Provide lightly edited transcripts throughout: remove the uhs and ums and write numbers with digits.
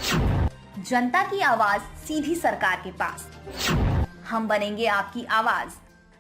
जनता की आवाज सीधी सरकार के पास। हम बनेंगे आपकी आवाज,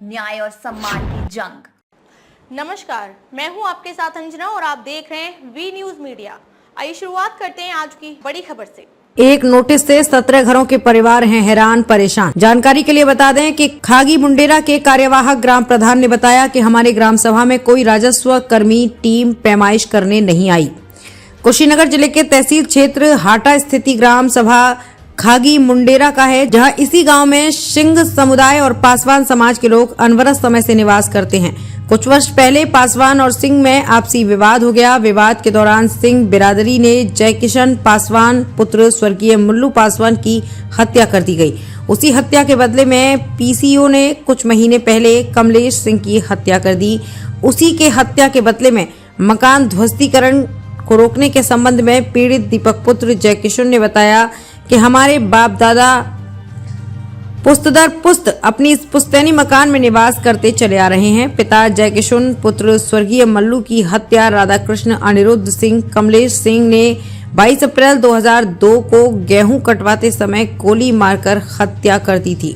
न्याय और सम्मान की जंग। नमस्कार, मैं हूं आपके साथ अंजना और आप देख रहे हैं वी न्यूज मीडिया। आइए शुरुआत करते हैं आज की बड़ी खबर से। एक नोटिस से 17 घरों के परिवार हैं हैरान परेशान। जानकारी के लिए बता दें कि खागी मुंडेरा के कार्यवाहक ग्राम प्रधान ने बताया कि हमारे ग्राम सभा में कोई राजस्व कर्मी टीम पैमाइश करने नहीं आई। कुशीनगर जिले के तहसील क्षेत्र हाटा स्थित ग्राम सभा खागी मुंडेरा का है, जहां इसी गांव में सिंह समुदाय और पासवान समाज के लोग अनवरत समय से निवास करते हैं। कुछ वर्ष पहले पासवान और सिंह में आपसी विवाद हो गया। विवाद के दौरान सिंह बिरादरी ने जय किशन पासवान पुत्र स्वर्गीय मुल्लू पासवान की हत्या कर दी गई। उसी हत्या के बदले में पीसीओ ने कुछ महीने पहले कमलेश सिंह की हत्या कर दी। उसी के हत्या के बदले में मकान ध्वस्तीकरण को रोकने के संबंध में पीड़ित दीपक पुत्र जय किशन ने बताया कि हमारे बाप दादा पुस्त दर पुस्त अपनी इस पुश्तैनी मकान में निवास करते चले आ रहे हैं। पिता जय किशन पुत्र स्वर्गीय मल्लू की हत्या राधाकृष्ण अनिरुद्ध सिंह कमलेश सिंह ने 22 अप्रैल 2002 को गेहूं कटवाते समय गोली मारकर हत्या कर दी थी।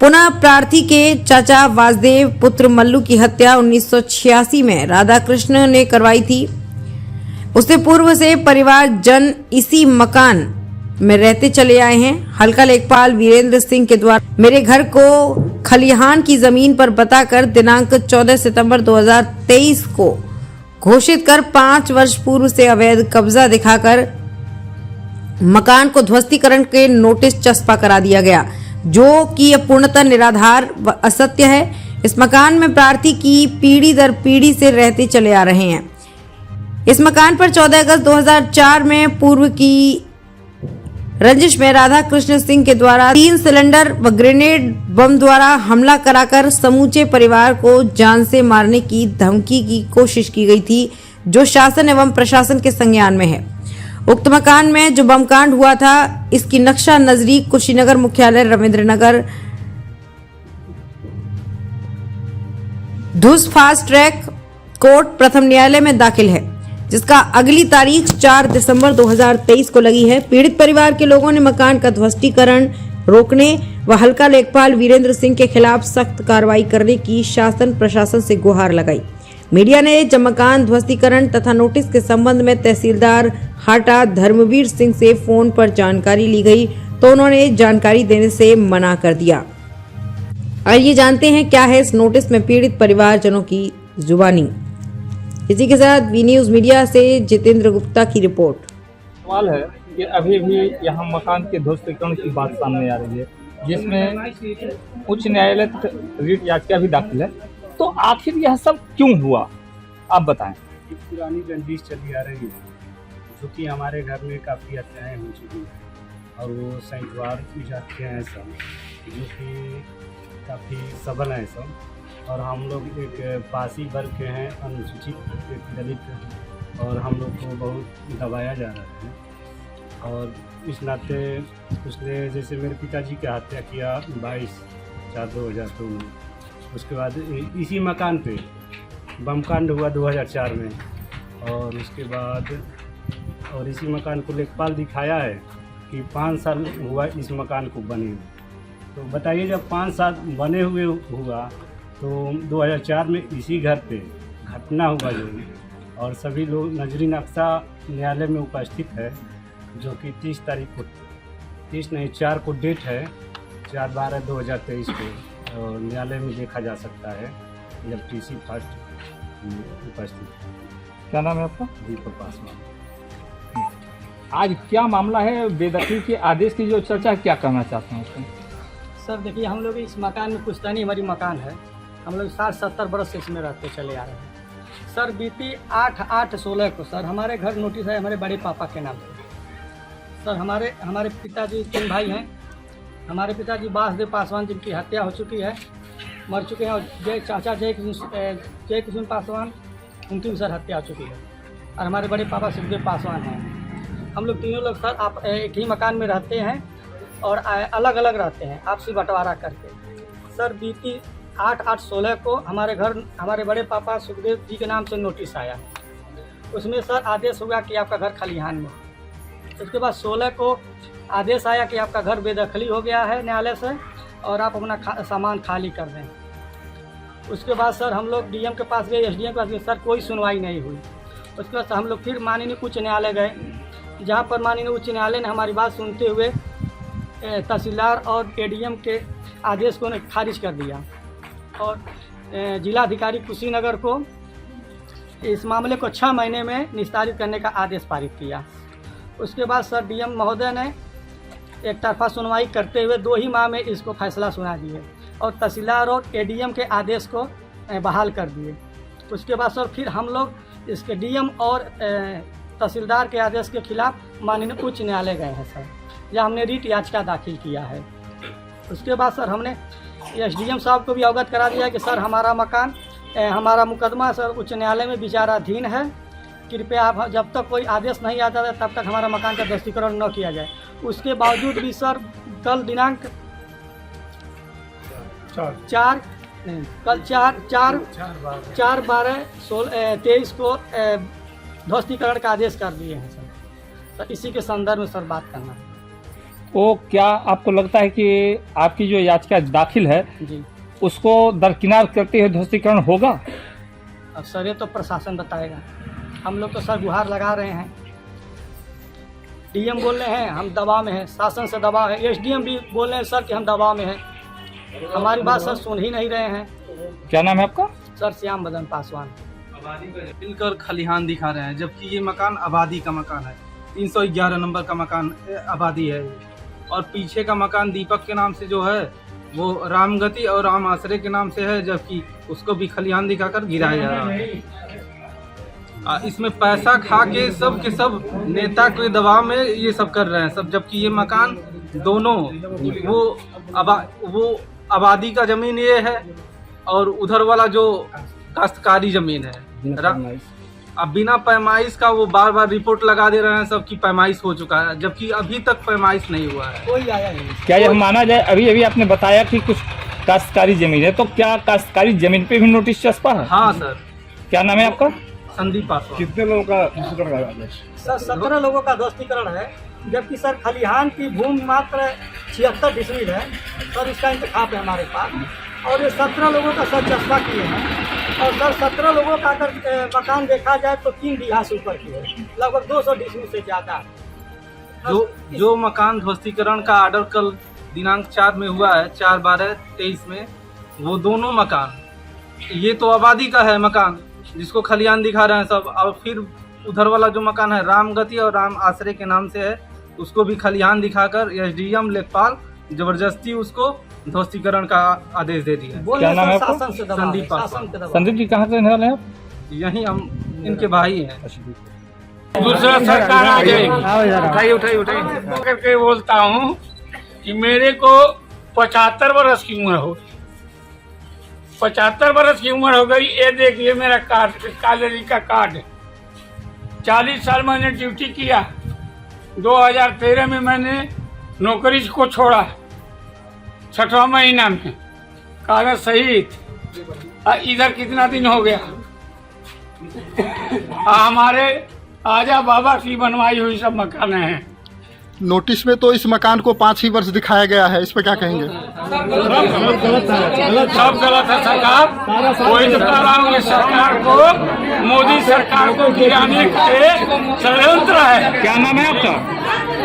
पुनः प्रार्थी के चाचा वासुदेव पुत्र मल्लू की हत्या 1986 में राधाकृष्ण ने करवाई थी। उससे पूर्व से परिवार जन इसी मकान में रहते चले आए हैं। हल्का लेखपाल वीरेंद्र सिंह के द्वारा मेरे घर को खलिहान की जमीन पर बताकर दिनांक 14 सितंबर 2023 को घोषित कर 5 वर्ष पूर्व से अवैध कब्जा दिखाकर मकान को ध्वस्तीकरण के नोटिस चस्पा करा दिया गया, जो कि पूर्णतः निराधार व असत्य है। इस मकान में प्रार्थी की पीढ़ी दर पीढ़ी से रहते चले आ रहे हैं। इस मकान पर 14 अगस्त 2004 में पूर्व की रंजिश में राधा कृष्ण सिंह के द्वारा 3 सिलेंडर व ग्रेनेड बम द्वारा हमला कराकर समूचे परिवार को जान से मारने की धमकी की कोशिश की गई थी, जो शासन एवं प्रशासन के संज्ञान में है। उक्त मकान में जो बम कांड हुआ था, इसकी नक्शा नजरी कुशीनगर मुख्यालय रविंद्र नगर धुस फास्ट ट्रैक कोर्ट प्रथम न्यायालय में दाखिल है, जिसका अगली तारीख 4 दिसंबर 2023 को लगी है। पीड़ित परिवार के लोगों ने मकान का ध्वस्तीकरण रोकने व हल्का लेखपाल वीरेंद्र सिंह के खिलाफ सख्त कार्रवाई करने की शासन प्रशासन से गुहार लगाई। मीडिया ने जब मकान ध्वस्तीकरण तथा नोटिस के संबंध में तहसीलदार हाटा धर्मवीर सिंह से फोन पर जानकारी ली गई, तो उन्होंने जानकारी देने से मना कर दिया। आइए जानते हैं क्या है इस नोटिस में पीड़ित परिवारजनों की जुबानी। इसी के साथ वी न्यूज मीडिया से जितेंद्र गुप्ता की रिपोर्ट। सवाल है कि अभी भी यहाँ मकान के ध्वस्तीकरण की बात सामने आ रही है, जिसमें उच्च न्यायालय तक रिट याचिका भी दाखिल है, तो आखिर यह सब क्यों हुआ, आप बताएं। पुरानी रंजिश चली आ रही है, जो कि हमारे घर में काफ़ी हत्याएँ हो चुकी हैं और वो संयुवार जाते हैं सब, जो कि काफ़ी सबल हैं सब। और हम लोग एक पासी वर्ग के हैं, अनुसूचित एक दलित, और हम लोग को बहुत दबाया जा रहा है। और इस नाते उसने जैसे मेरे पिताजी की हत्या किया 22/4/2002 में। उसके बाद इसी मकान पे बमकांड हुआ 2004 में, और उसके बाद और इसी मकान को लेखपाल दिखाया है कि 5 साल हुआ इस मकान को बने हुए। तो बताइए, जब 5 साल बने हुए हुआ तो 2004 में इसी घर पे घटना हुआ जो, और सभी लोग नजरी नक्शा न्यायालय में उपस्थित है, जो कि 30 तारीख को 4 को डेट है, 4/12/2023 को, और न्यायालय में देखा जा सकता है जब टीसी फर्स्ट उपस्थित है। क्या नाम है आपका? दीपक पासवान। आज क्या मामला है, बेदखली के आदेश की जो चर्चा है, क्या कहना चाहते हैं उसमें? सर देखिए, हम लोग इस मकान में पुश्तैनी हमारी मकान है, हम लोग 60-70 बरस से इसमें रहते चले आ रहे हैं। सर बीती 8/8/16 को सर हमारे घर नोटिस है हमारे बड़े पापा के नाम से। सर हमारे पिताजी 3 भाई हैं। हमारे पिताजी वासुदेव पासवान, जिनकी हत्या हो चुकी है, मर चुके हैं, और चाचा जय किशन पासवान, उनकी भी सर हत्या हो चुकी है। और हमारे बड़े पापा सुखदेव पासवान हैं। हम लोग तीनों लोग सर आप एक ही मकान में रहते हैं और अलग अलग रहते हैं, आपसी बंटवारा करके। सर बीती 8/8/16 को हमारे घर हमारे बड़े पापा सुखदेव जी के नाम से नोटिस आया। उसमें सर आदेश हुआ कि आपका घर खलिहान में। उसके बाद 16 को आदेश आया कि आपका घर बेदखली हो गया है न्यायालय से और आप अपना सामान खाली कर दें। उसके बाद सर हम लोग डीएम के पास गए, एसडीएम के पास गए, सर कोई सुनवाई नहीं हुई। उसके बाद हम लोग फिर माननीय उच्च न्यायालय गए, जहाँ पर माननीय उच्च न्यायालय ने हमारी बात सुनते हुए तहसीलदार और एडीएम के आदेश को खारिज कर दिया और जिलाधिकारी कुशीनगर को इस मामले को 6 महीने में निस्तारित करने का आदेश पारित किया। उसके बाद सर डीएम महोदय ने एक तरफा सुनवाई करते हुए 2 ही माह में इसको फैसला सुना दिए और तहसीलदार और एडीएम के आदेश को बहाल कर दिए। उसके बाद सर फिर हम लोग इसके डीएम और तहसीलदार के आदेश के खिलाफ माननीय उच्च न्यायालय गए हैं सर, जहाँ हमने रीट याचिका दाखिल किया है। उसके बाद सर हमने एसडीएम साहब को भी अवगत करा दिया कि सर हमारा मकान हमारा मुकदमा सर उच्च न्यायालय में विचाराधीन है, कृपया आप जब तक कोई आदेश नहीं आता है तब तक हमारा मकान का ध्वस्तीकरण न किया जाए। उसके बावजूद भी सर कल दिनांक 4/12/23 को ध्वस्तीकरण का आदेश कर दिए हैं सर। तो इसी के संदर्भ में सर बात करना है। तो क्या आपको लगता है कि आपकी जो याचिका दाखिल है जी उसको दरकिनार करते हुए ध्वस्तीकरण होगा? अब सर ये तो प्रशासन बताएगा। हम लोग तो सर गुहार लगा रहे हैं, डीएम बोल रहे हैं हम दबाव में हैं, शासन से दबाव है, एसडीएम भी बोल रहे हैं सर कि हम दबाव में हैं, हमारी बात सर सुन ही नहीं रहे हैं। क्या नाम है आपका? सर श्याम बदन पासवान। मिलकर खलिहान दिखा रहे हैं, जबकि ये मकान आबादी का मकान है, 311 नंबर का मकान आबादी है और पीछे का मकान दीपक के नाम से जो है वो रामगति और राम आश्रय के नाम से है, जबकि उसको भी खलिहान दिखाकर गिराया जा रहा है। इसमें पैसा खा के सब नेता के दबाव में ये सब कर रहे हैं सब, जबकि ये मकान दोनों वो आबादी का जमीन ये है और उधर वाला जो काश्तकारी जमीन है। अब बिना पैमाइश का वो बार बार रिपोर्ट लगा दे रहे हैं सब कि पैमाइश हो चुका है, जबकि अभी तक पैमाइश नहीं हुआ है। कोई आया नहीं। क्या यह माना जाए, अभी आपने बताया कि कुछ काश्तकारी जमीन है, तो क्या काश्तकारी जमीन पे भी नोटिस चस्पा है? हाँ सर। क्या नाम है आपका? संदीप पासवान। कितने लोगों का? सर 17 लोगों का ध्वस्तीकरण है, जबकि सर खलिहान की भूमि मात्र 76 डिसमिल है सर, इसका इंतखाब है हमारे पास और ये 17 लोगों का सर चस्पा किए हैं और सर 17 लोगों का अगर मकान देखा जाए तो 3 बीघा से ऊपर की है, लगभग 200 डिसमिल से ज़्यादा। जो मकान ध्वस्तीकरण का ऑर्डर कल दिनांक 4 में हुआ है, 4/12/23 में, वो दोनों मकान, ये तो आबादी का है मकान जिसको खलिहान दिखा रहे हैं सब, और फिर उधर वाला जो मकान है रामगति और राम आश्रय के नाम से है, उसको भी खलिहान दिखाकर एसडीएम लेखपाल जबरदस्ती उसको ध्वस्तीकरण का आदेश दे दिया। क्या नाम है आपका? संदीप पासवान। संदीप जी कहाँ से रहने वाले हैं आप? यही हम इनके भाई हैं। दूसरा सरकार आ जाएगी, उठाई करके बोलता हूँ कि मेरे को 75 वर्ष की उम्र हो, 75 वर्ष की उम्र हो गई। ये देखिए मेरा कार्ड, कॉलेज का कार्ड, 40 साल मैंने ड्यूटी किया। 2013 में मैंने नौकरी को छोड़ा, 6वां महीना में कागज सहित। इधर कितना दिन हो गया? हमारे आजा बाबा की बनवाई हुई सब मकान हैं। नोटिस में तो इस मकान को 5 ही वर्ष दिखाया गया है, इस पे क्या कहेंगे? सब गलत है सरकार। कोई तो कह रहा हूँ सरकार को, मोदी सरकार को गिराने के षड्यंत्र है। क्या नाम है आपका?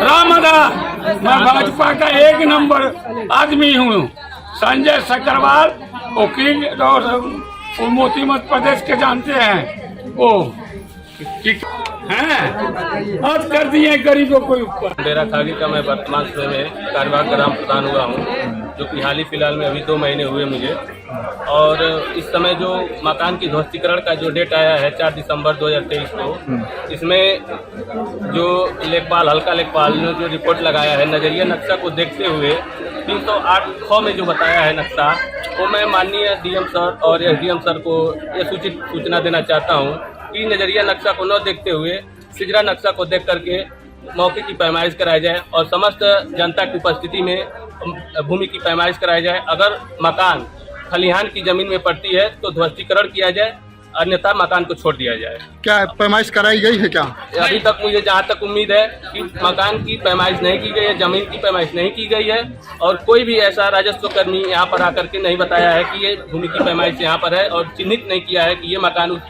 रामदा, मैं भाजपा का 1 नंबर आदमी हूँ। संजय सक्करवाल वकील और मोती मध्य प्रदेश के जानते हैं वो हैं, आज कर दिए गरीबों को ऊपर। डेरा खागी का मैं वर्तमान समय में कार्यवाहक ग्राम प्रधान हुआ हूँ, जो कि हाल ही फिलहाल में अभी 2 महीने हुए मुझे। और इस समय जो मकान की ध्वस्तीकरण का जो डेट आया है 4 दिसंबर 2023 को, इसमें जो लेखपाल, हल्का लेखपाल ने जो रिपोर्ट लगाया है नजरिया नक्शा को देखते हुए 308 ख में जो बताया है नक्शा, वो मैं माननीय डीएम सर और एसडीएम सर को ये सूचना देना चाहता हूँ कि नजरिया नक्शा को न देखते हुए सिजरा नक्शा को देख करके मौके की पैमाइश कराई जाए और समस्त जनता की उपस्थिति में भूमि की पैमाइश कराई जाए। अगर मकान खलिहान की जमीन में पड़ती है तो ध्वस्तीकरण किया जाए अन्यथा मकान को छोड़ दिया जाए। क्या पैमाइश कराई गई है क्या? अभी तक मुझे जहाँ तक उम्मीद है कि मकान की पैमाइश नहीं की गई है, जमीन की पैमाइश नहीं की गई है और कोई भी ऐसा राजस्व कर्मी यहाँ पर आकर के नहीं बताया है कि ये भूमि की पैमाइश यहाँ पर है और चिन्हित नहीं किया है कि ये मकान उस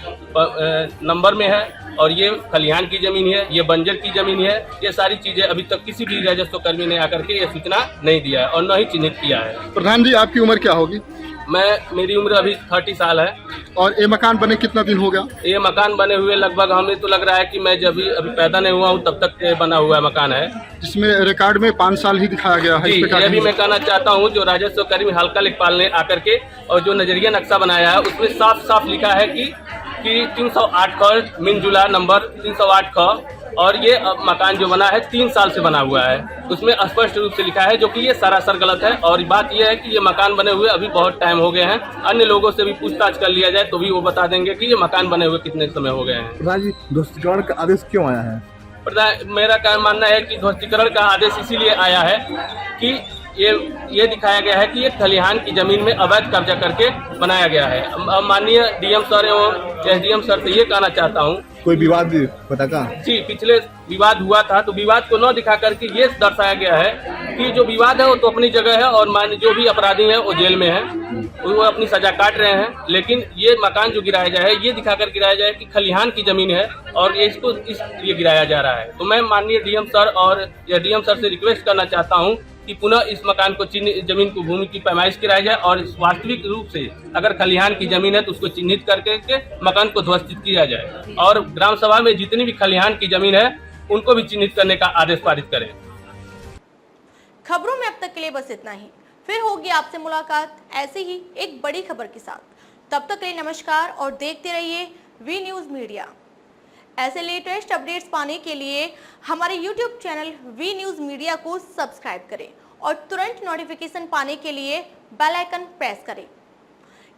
नंबर में है और ये खलिहान की जमीन है, ये बंजर की जमीन है। ये सारी चीजें अभी तक किसी भी राजस्व कर्मी ने आकर के ये सूचना नहीं दिया है और न ही चिन्हित किया है। प्रधान जी, आपकी उम्र क्या होगी? मेरी उम्र अभी 30 साल है। और ये मकान बने कितना दिन हो गया? ये मकान बने हुए लगभग हमें तो लग रहा है कि मैं जब अभी पैदा नहीं हुआ हूँ तब तक के बना हुआ मकान है, जिसमें रिकॉर्ड में 5 साल ही दिखाया गया है। ये भी मैं कहना चाहता हूँ जो राजस्व कर्मी हल्का लेखपाल ने आकर के और जो नजरिया नक्शा बनाया है उसमें साफ साफ लिखा है कि 308 ख मिनजुला नंबर 308 ख और ये मकान जो बना है 3 साल से बना हुआ है, उसमें स्पष्ट रूप से लिखा है, जो कि ये सरासर गलत है। और बात यह है कि ये मकान बने हुए अभी बहुत टाइम हो गए हैं, अन्य लोगों से भी पूछताछ कर लिया जाए तो भी वो बता देंगे कि ये मकान बने हुए कितने समय हो गए हैं। प्रधान जी, ध्वस्तीकरण का आदेश क्यों आया है? प्रधान, मेरा क्या मानना है कि ध्वस्तीकरण का आदेश इसीलिए आया है कि ये दिखाया गया है कि ये खलिहान की जमीन में अवैध कब्जा करके बनाया गया है। अब माननीय डीएम सर एवं एसडीएम सर से ये कहना चाहता हूँ, कोई विवाद पता का? जी, पिछले विवाद हुआ था तो विवाद को न दिखा करके ये दर्शाया गया है कि जो विवाद है वो तो अपनी जगह है और जो भी अपराधी हैं वो जेल में हैं, वो अपनी सजा काट रहे हैं, लेकिन ये मकान जो गिराया जाए ये दिखाकर गिराया जाए कि खलिहान की जमीन है और ये इसको इसलिए गिराया जा रहा है। तो मैं माननीय डीएम सर और एसडीएम सर से रिक्वेस्ट करना चाहता हूँ कि पुनः इस मकान को जमीन को भूमि की पैमाइश कराई जाए और वास्तविक रूप से अगर खलिहान की जमीन है तो उसको चिन्हित करके मकान को ध्वस्तित किया जाए और ग्राम सभा में जितनी भी खलिहान की जमीन है उनको भी चिन्हित करने का आदेश पारित करें। खबरों में अब तक के लिए बस इतना ही, फिर होगी आपसे मुलाकात ऐसे ही एक बड़ी खबर के साथ। तब तक के लिए नमस्कार और देखते रहिए वी न्यूज मीडिया। ऐसे लेटेस्ट अपडेट्स पाने के लिए हमारे YouTube channel V news media को सब्सक्राइब करें और तुरंत नोटिफिकेशन पाने के लिए बेल आइकन प्रेस करें।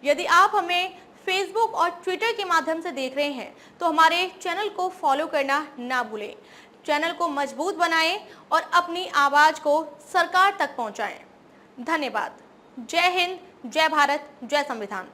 यदि आप हमें Facebook और Twitter के माध्यम से देख रहे हैं तो हमारे चैनल को फॉलो करना ना भूलें। चैनल को मजबूत बनाएं और अपनी आवाज को सरकार तक पहुंचाएं। धन्यवाद। जय हिंद, जय भारत, जय संविधान।